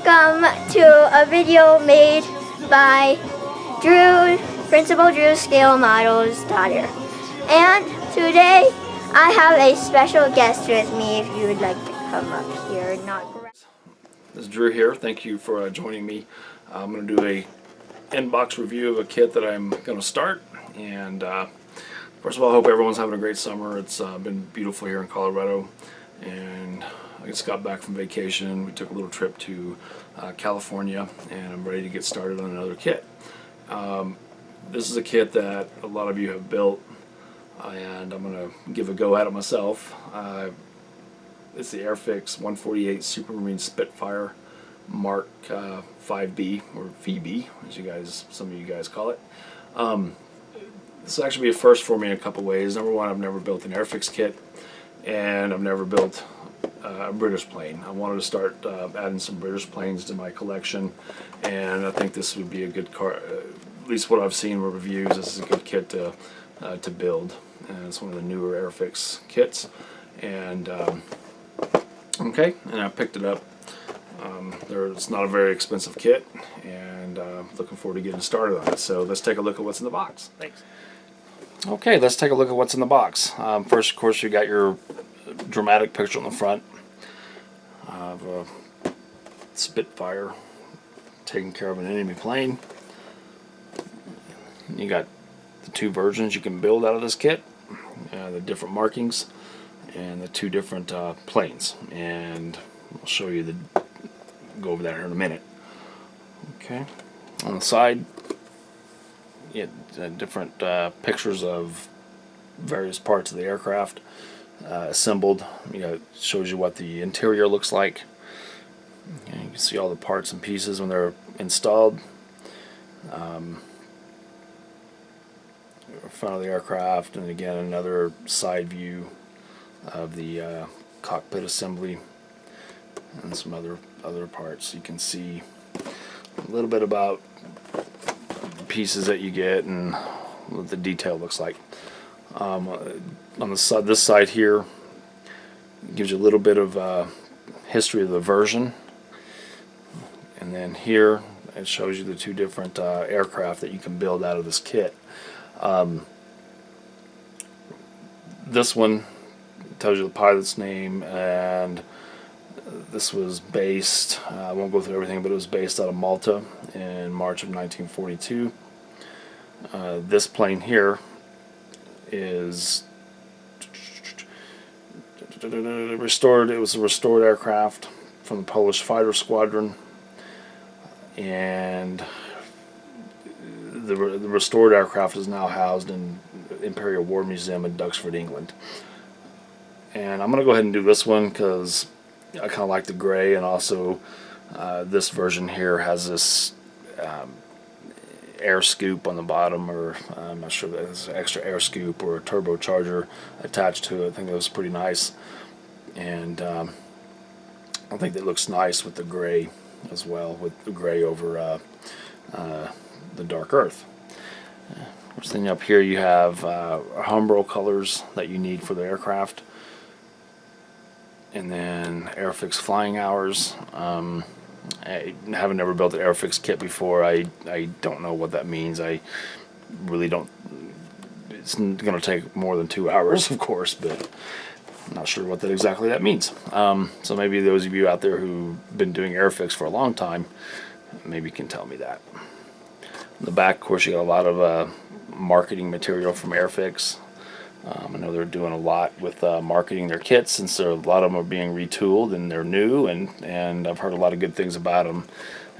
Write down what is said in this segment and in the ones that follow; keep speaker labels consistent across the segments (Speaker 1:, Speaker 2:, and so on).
Speaker 1: welcome to a video made by Principal Drew's Scale Models daughter. And today I have a special guest with me if you would like to come up here.
Speaker 2: This is Drew here. Thank you for joining me. I'm going to do a in-box review of a kit that I'm going to start. And first of all, I hope everyone's having a great summer. It's been beautiful here in Colorado. And I just got back from vacation. We took a little trip to California, and I'm ready to get started on another kit. This is a kit that a lot of you have built, and I'm going to give a go at it myself. It's the Airfix 148 Supermarine Spitfire Mark 5B, or VB, as some of you guys call it. This will actually be a first for me in a couple ways. Number one, I've never built an Airfix kit, and I've never built a British plane. I wanted to start adding some British planes to my collection, and I think this would be a good car. At least what I've seen with reviews, this is a good kit to build, and it's one of the newer Airfix kits. And okay, and I picked it up. It's not a very expensive kit, and looking forward to getting started on it. So let's take a look at what's in the box. Thanks. Okay, let's take a look at what's in the box. First, of course, you got your dramatic picture on the front of a Spitfire taking care of an enemy plane. You got the two versions you can build out of this kit, the different markings, and the two different planes. And I'll show you go over that here in a minute. Okay, on the side, you get different pictures of various parts of the aircraft assembled. It shows you what the interior looks like. And you can see all the parts and pieces when they're installed. Front of the aircraft, and again another side view of the cockpit assembly, and some other parts. You can see a little bit about pieces that you get and what the detail looks like. On this side here, it gives you a little bit of history of the version, and then here it shows you the two different aircraft that you can build out of this kit. This one tells you the pilot's name, and this was based, I won't go through everything, but it was based out of Malta in March of 1942. This plane here is restored. It was a restored aircraft from the Polish fighter squadron, and the restored aircraft is now housed in Imperial War Museum in Duxford, England. And I'm going to go ahead and do this one because I kind of like the gray, and also this version here has this air scoop on the bottom, or I'm not sure if that's an extra air scoop or a turbocharger attached to it. I think that was pretty nice, and I think that looks nice with the gray as well, with the gray over the dark earth. First thing up here, you have Humbrol colors that you need for the aircraft, and then Airfix flying hours. I haven't never built an Airfix kit before. I don't know what that means. I really don't. It's going to take more than 2 hours, of course, but I'm not sure what exactly that means. So maybe those of you out there who've been doing Airfix for a long time, maybe can tell me that. In the back, of course, you got a lot of marketing material from Airfix. I know they're doing a lot with marketing their kits, since a lot of them are being retooled and they're new, and I've heard a lot of good things about them,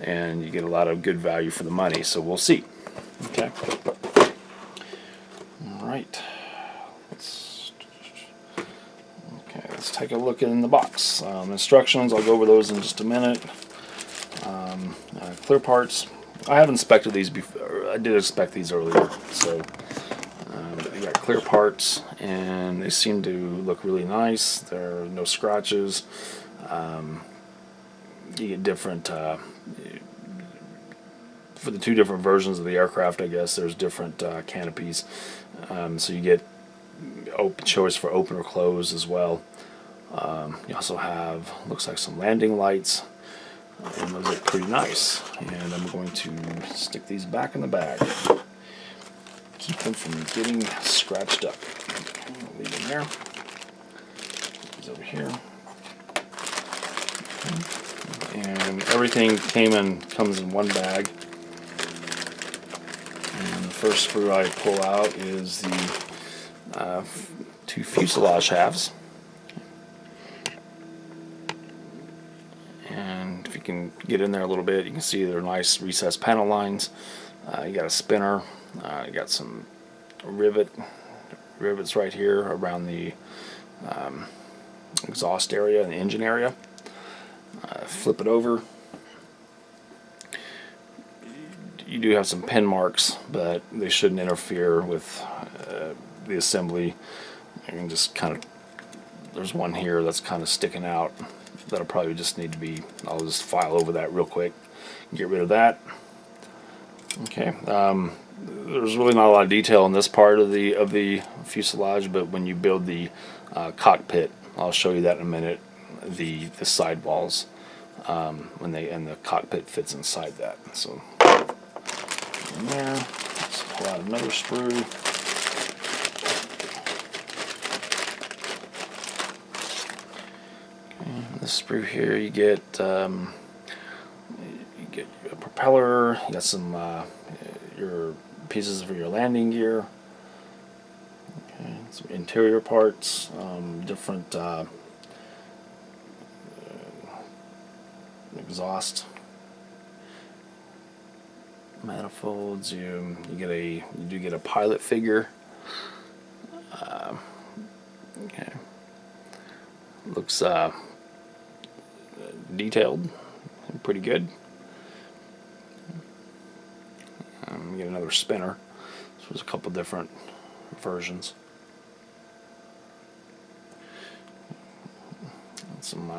Speaker 2: and you get a lot of good value for the money, so we'll see. Okay. Alright. Let's take a look in the box. Instructions, I'll go over those in just a minute. Clear parts. I have inspected these before. I did inspect these earlier, so you got clear parts, and they seem to look really nice. There are no scratches. You get different for the two different versions of the aircraft. I guess there's different canopies, so you get choice for open or close as well. You also have, looks like, some landing lights. And those look pretty nice. And I'm going to stick these back in the bag. Keep them from getting scratched up. I'll leave them there. Put these over here. And everything comes in one bag. And the first screw I pull out is the 2 fuselage halves. And if you can get in there a little bit, you can see they're nice recessed panel lines. You got a spinner. You got some rivets right here around the exhaust area and the engine area. Flip it over. You do have some pin marks, but they shouldn't interfere with the assembly. You can just kind of, there's one here that's kind of sticking out. That'll probably just need to be, I'll just file over that real quick. Get rid of that. Okay. There's really not a lot of detail in this part of the fuselage, but when you build the cockpit, I'll show you that in a minute. The sidewalls, and the cockpit fits inside that. So in there, let's pull out another sprue. Okay, this sprue here, you get a propeller. You got some your pieces for your landing gear. Okay, some interior parts, different exhaust manifolds. You do get a pilot figure. Okay, looks detailed, pretty good. Get another spinner. So there's a couple different versions. Some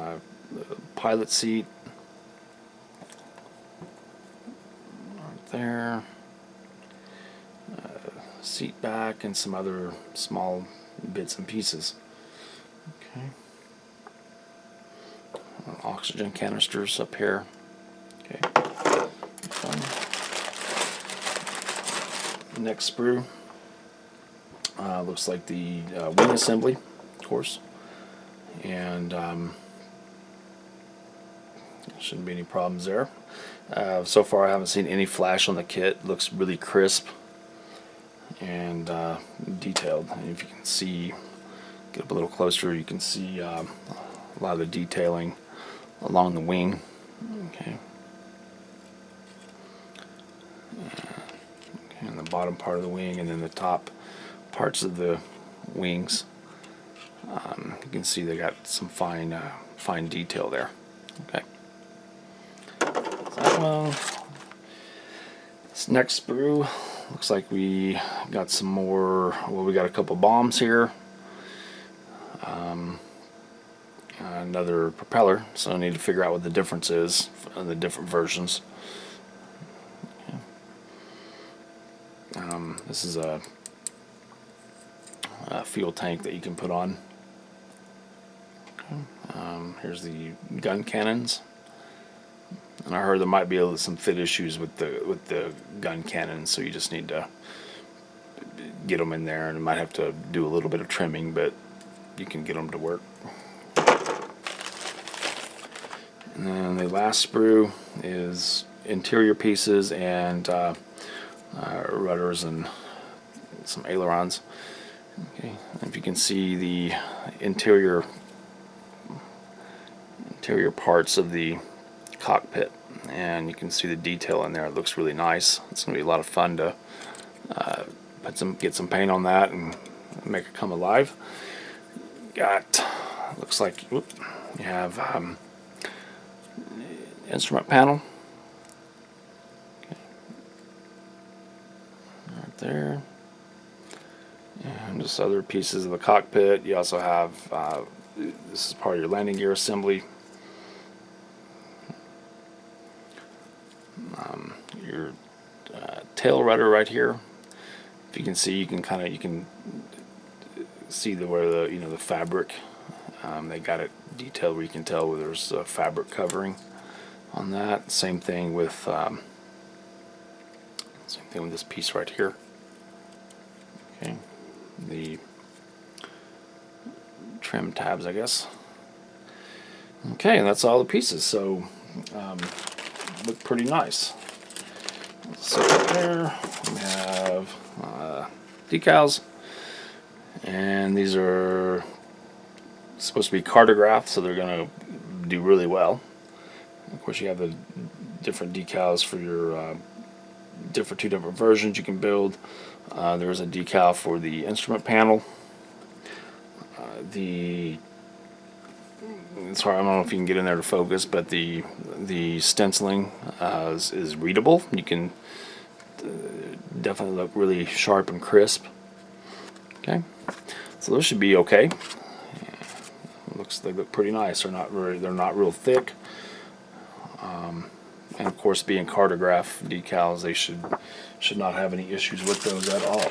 Speaker 2: pilot seat right there. Seat back and some other small bits and pieces. Okay. Oxygen canisters up here. Okay. Next sprue looks like the wing assembly, of course, and shouldn't be any problems there. So far I haven't seen any flash on the kit. Looks really crisp and detailed. And if you can see, get up a little closer, you can see a lot of the detailing along the wing. Okay. And the bottom part of the wing, and then the top parts of the wings. You can see they got some fine detail there. Okay. So, this next sprue looks like we got some more. Well, we got a couple bombs here. Another propeller. So I need to figure out what the difference is in the different versions. This is a fuel tank that you can put on. Okay. Here's the gun cannons, and I heard there might be some fit issues with the gun cannons, so you just need to get them in there, and you might have to do a little bit of trimming, but you can get them to work. And then the last sprue is interior pieces and rudders and some ailerons. Okay, if you can see the interior parts of the cockpit, and you can see the detail in there. It looks really nice. It's going to be a lot of fun to get some paint on that and make it come alive. Looks like you have instrument panel. Right there. And just other pieces of the cockpit. You also have, this is part of your landing gear assembly. Your tail rudder right here. If you can see, you can see where the fabric. They got it detailed where you can tell where there's fabric covering. on that. Same thing with this piece right here. Okay, the trim tabs, I guess. Okay, and that's all the pieces. So look pretty nice. So there we have decals, and these are supposed to be cartographed, so they're going to do really well. Of course, you have the different decals for your two different versions you can build. There's a decal for the instrument panel. Sorry, I don't know if you can get in there to focus, but the stenciling is readable. You can definitely look really sharp and crisp. Okay, so those should be okay. They look pretty nice. They're not real thick. And of course, being cartograph decals, they should not have any issues with those at all.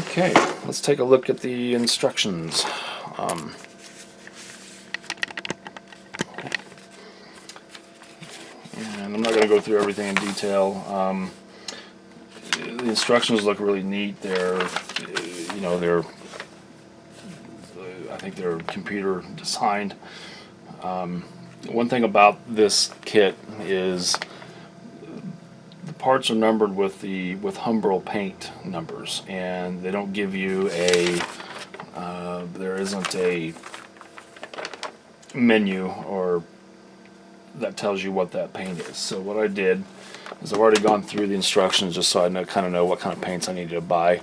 Speaker 2: Okay, let's take a look at the instructions. And I'm not going to go through everything in detail. The instructions look really neat. I think they're computer designed. One thing about this kit is the parts are numbered with Humbrol paint numbers, and they don't give you there isn't a menu or that tells you what that paint is. So what I did is I've already gone through the instructions just so I kind of know what kind of paints I needed to buy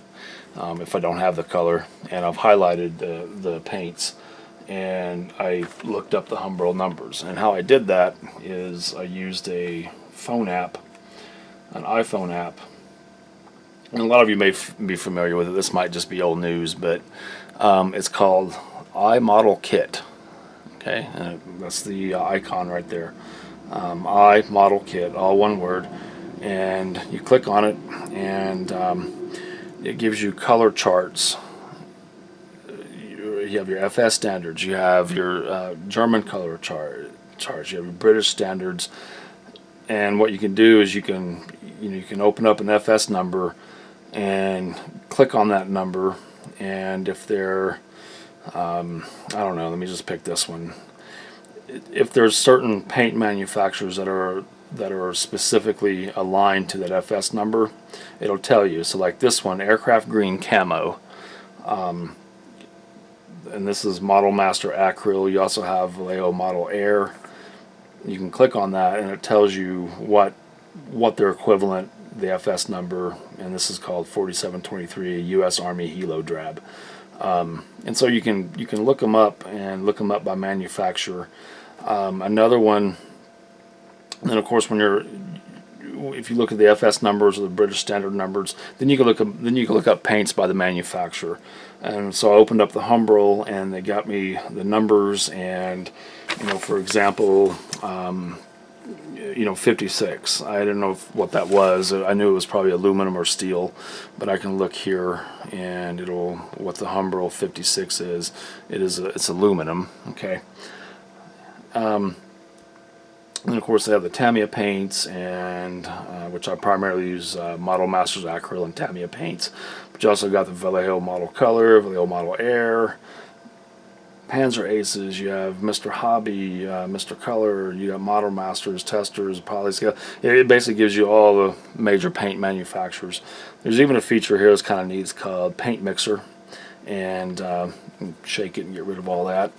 Speaker 2: if I don't have the color, and I've highlighted the paints, and I looked up the Humbrol numbers. And how I did that is I used a phone app, an iPhone app, and a lot of you may be familiar with it. This might just be old news, but it's called iModel Kit. Okay, and that's the icon right there. iModel Kit, all one word, and you click on it, and it gives you color charts. You have your FS standards, you have your German color charts, you have your British standards, and what you can do is you can open up an FS number and click on that number, and if they're I don't know, let me just pick this one. If there's certain paint manufacturers that are specifically aligned to that FS number, it'll tell you. So like this one, Aircraft Green Camo, and this is Model Master Acryl. You also have Vallejo Model Air. You can click on that, and it tells you what their equivalent, the FS number, and this is called 4723 U.S. Army Helo Drab. And so you can look them up and look them up by manufacturer. Another one, and of course if you look at the FS numbers or the British standard numbers, then you can look up paints by the manufacturer. And so I opened up the Humbrol, and they got me the numbers, and for example, 56. I didn't know what that was. I knew it was probably aluminum or steel, but I can look here, and what the Humbrol 56 is. It's aluminum. Okay. And of course they have the Tamiya paints, and which I primarily use Model Masters Acryl and Tamiya paints. But you also got the Vallejo Model Color, Vallejo Model Air, Panzer Aces. You have Mr. Hobby, Mr. Color. You got Model Masters, Testers, Polyscale. It basically gives you all the major paint manufacturers. There's even a feature here that's kind of neat. It's called Paint Mixer, and shake it and get rid of all that.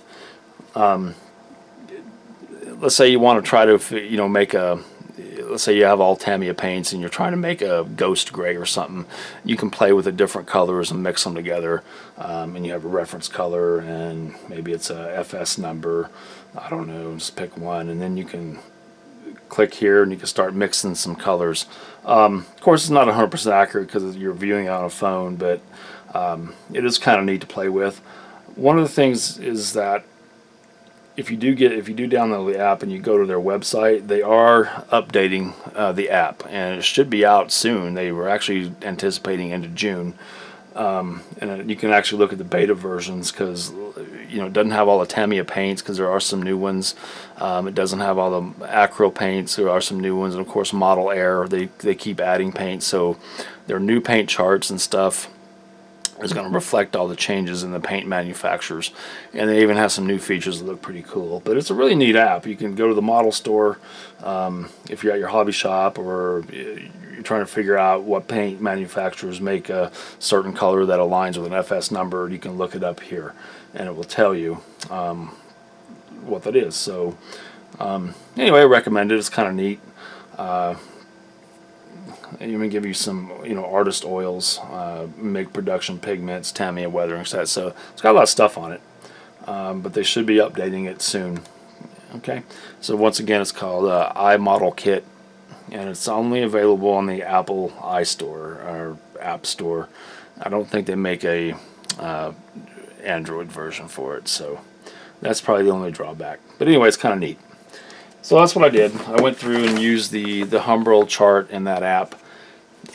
Speaker 2: Let's say you want to try to make let's say you have all Tamiya paints and you're trying to make a ghost gray or something. You can play with the different colors and mix them together, and you have a reference color, and maybe it's a FS number, I don't know, just pick one, and then you can click here and you can start mixing some colors. Of course it's not 100% accurate because you're viewing it on a phone, but it is kind of neat to play with. One of the things is that if you do download the app and you go to their website, they are updating the app, and it should be out soon. They were actually anticipating into June. And you can actually look at the beta versions because it doesn't have all the Tamiya paints because there are some new ones. It doesn't have all the acryl paints. There are some new ones, and of course Model Air. They keep adding paint, so their new paint charts and stuff is going to reflect all the changes in the paint manufacturers, and they even have some new features that look pretty cool. But it's a really neat app. You can go to the model store if you're at your hobby shop, or you're trying to figure out what paint manufacturers make a certain color that aligns with an FS number. You can look it up here, and it will tell you what that is. So anyway, I recommend it. It's kind of neat. It even give you some, artist oils, make production pigments, Tamiya weathering set. So it's got a lot of stuff on it, but they should be updating it soon. Okay, so once again, it's called iModel Kit, and it's only available on the Apple iStore or App Store. I don't think they make a Android version for it, so that's probably the only drawback. But anyway, it's kind of neat. So that's what I did. I went through and used the Humbrol chart in that app,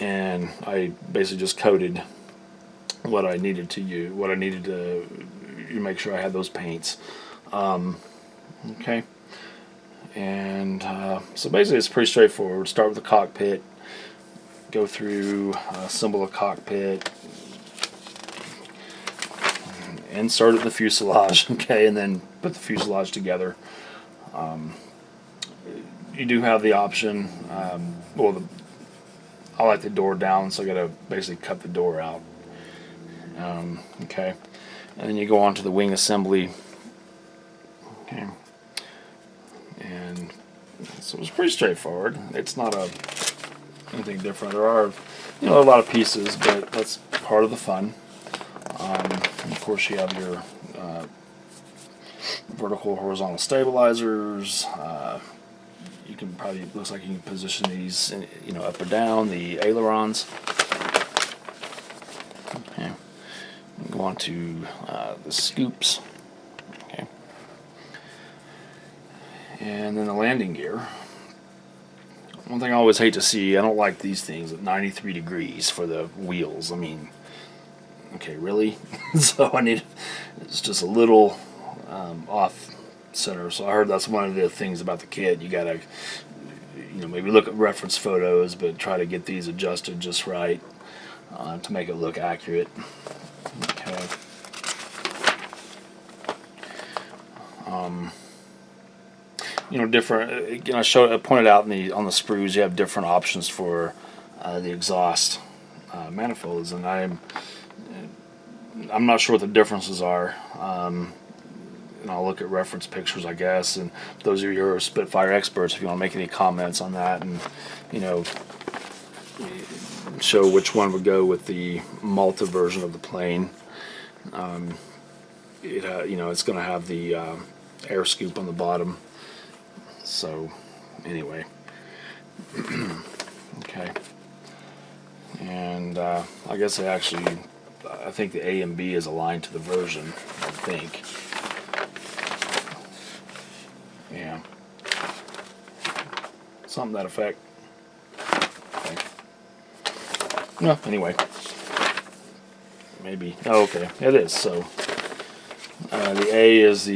Speaker 2: and I basically just coded what I needed to use, what I needed to make sure I had those paints. Okay, and so basically it's pretty straightforward. Start with the cockpit, go through assemble a cockpit, insert it in the fuselage, okay, and then put the fuselage together. You do have the option, I like the door down, so I gotta basically cut the door out. Okay, and then you go on to the wing assembly. Okay, and so it's pretty straightforward. It's not anything different. There are, a lot of pieces, but that's part of the fun. And of course, you have your vertical, horizontal stabilizers. You can probably, looks like you can position these, up or down, the ailerons. Okay. Go on to the scoops. Okay. And then the landing gear. One thing I always hate to see, I don't like these things at 93 degrees for the wheels. I mean, okay, really? So it's just a little off center. So I heard that's one of the things about the kit. You gotta, maybe look at reference photos, but try to get these adjusted just right to make it look accurate. Okay. Different. I pointed out on the sprues, you have different options for the exhaust manifolds, and I'm not sure what the differences are. And I'll look at reference pictures, I guess, and those of you who are Spitfire experts, if you want to make any comments on that, and show which one would go with the Malta version of the plane. It's going to have the air scoop on the bottom. So anyway, okay, and I guess I think the A and B is aligned to the version, I think. Yeah. Something to that effect. Okay. No, anyway. Maybe. Oh, okay. It is. So, the A is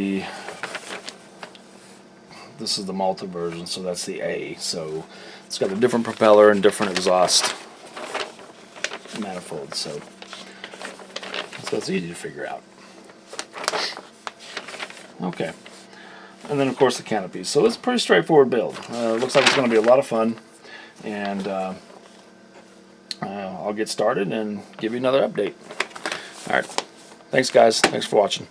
Speaker 2: this is the Malta version, so that's the A. So, it's got a different propeller and different exhaust manifold. So it's easy to figure out. Okay. And then, of course, the canopies. So it's a pretty straightforward build. Looks like it's going to be a lot of fun. And I'll get started and give you another update. All right. Thanks, guys. Thanks for watching.